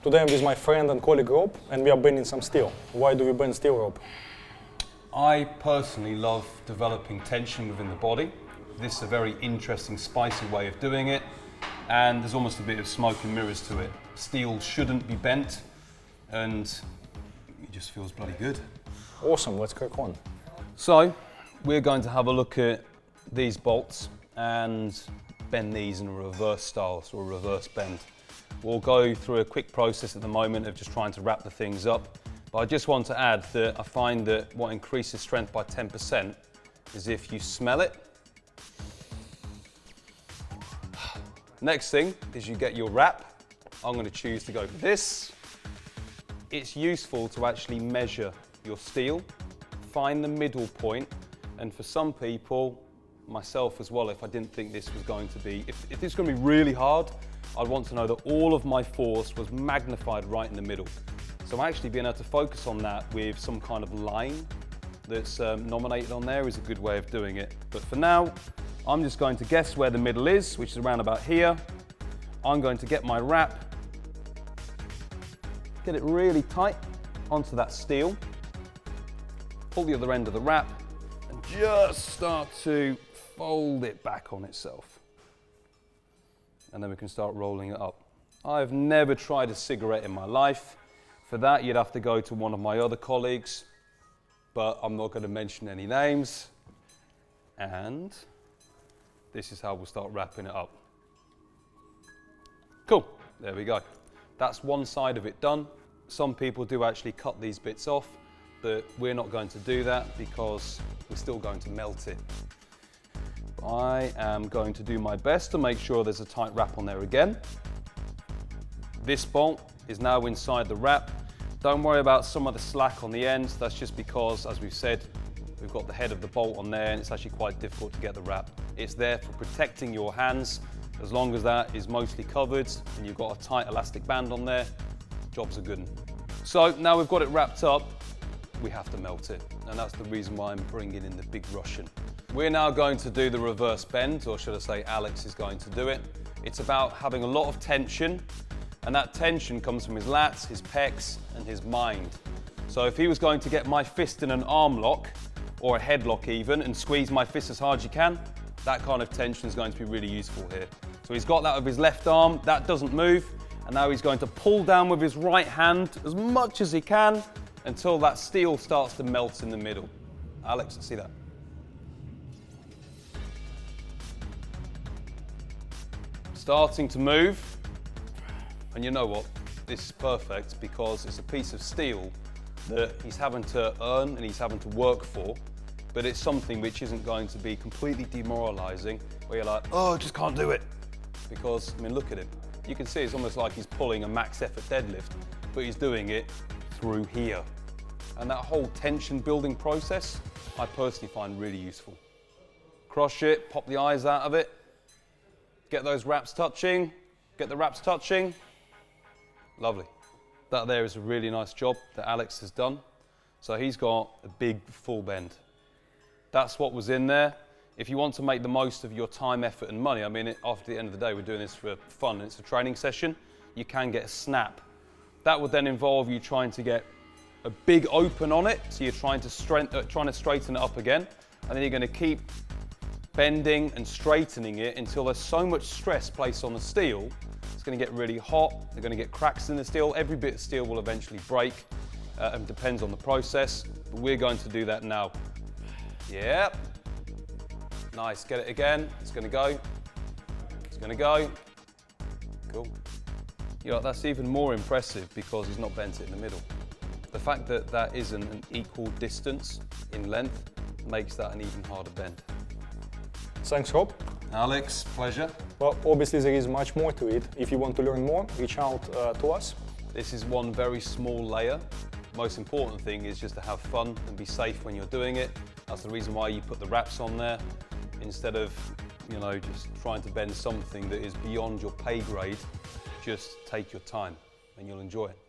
Today I'm with my friend and colleague Rob, and we are bending some steel. Why do we bend steel, Rob? I personally love developing tension within the body. This is a very interesting, spicy way of doing it, and there's almost a bit of smoke and mirrors to it. Steel shouldn't be bent, and it just feels bloody good. Awesome, let's crack on. So, we're going to have a look at these bolts and bend these in a reverse style, so a reverse bend. We'll go through a quick process at the moment of just trying to wrap the things up. But I just want to add that I find that what increases strength by 10% is if you smell it. Next thing is you get your wrap. I'm going to choose to go for this. It's useful to actually measure your steel, find the middle point, and for some people, myself as well, if I didn't think this was going to be, if this is going to be really hard, I'd want to know that all of my force was magnified right in the middle. So actually being able to focus on that with some kind of line that's nominated on there is a good way of doing it. But for now, I'm just going to guess where the middle is, which is around about here. I'm going to get my wrap, get it really tight onto that steel, pull the other end of the wrap, and just start to fold it back on itself. And then we can start rolling it up. I've never tried a cigarette in my life. For that, you'd have to go to one of my other colleagues, but I'm not going to mention any names. And this is how we'll start wrapping it up. Cool, there we go. That's one side of it done. Some people do actually cut these bits off, but we're not going to do that because we're still going to melt it. I am going to do my best to make sure there's a tight wrap on there again. This bolt is now inside the wrap. Don't worry about some of the slack on the end. That's just because, as we've said, we've got the head of the bolt on there and it's actually quite difficult to get the wrap. It's there for protecting your hands. As long as that is mostly covered and you've got a tight elastic band on there, job's a good one. So now we've got it wrapped up, we have to melt it. And that's the reason why I'm bringing in the big Russian. We're now going to do the reverse bend, or should I say Alex is going to do it. It's about having a lot of tension, and that tension comes from his lats, his pecs, and his mind. So if he was going to get my fist in an arm lock, or a headlock even, and squeeze my fist as hard as you can, that kind of tension is going to be really useful here. So he's got that with his left arm, that doesn't move, and now he's going to pull down with his right hand as much as he can until that steel starts to melt in the middle. Alex, see that? Starting to move, and you know what? This is perfect because it's a piece of steel that he's having to earn and he's having to work for, but it's something which isn't going to be completely demoralizing where you're like, oh, I just can't do it. Because, I mean, look at him. You can see it's almost like he's pulling a max effort deadlift, but he's doing it through here. And that whole tension building process, I personally find really useful. Crush it, pop the eyes out of it, get those wraps touching, get the wraps touching. Lovely. That there is a really nice job that Alex has done. So he's got a big full bend. That's what was in there. If you want to make the most of your time, effort and money, I mean, after the end of the day, we're doing this for fun and it's a training session, you can get a snap. That would then involve you trying to get a big open on it, so you're trying to straighten it up again, and then you're going to keep bending and straightening it until there's so much stress placed on the steel, it's going to get really hot, they're going to get cracks in the steel, every bit of steel will eventually break, and depends on the process, but we're going to do that now. Yep. Nice, get it again, it's going to go, it's going to go, cool. You know, that's even more impressive because he's not bent it in the middle. The fact that that isn't an equal distance in length makes that an even harder bend. Thanks, Rob. Alex, pleasure. Well, obviously there is much more to it. If you want to learn more, reach out to us. This is one very small layer. Most important thing is just to have fun and be safe when you're doing it. That's the reason why you put the wraps on there instead of, you know, just trying to bend something that is beyond your pay grade. Just take your time and you'll enjoy it.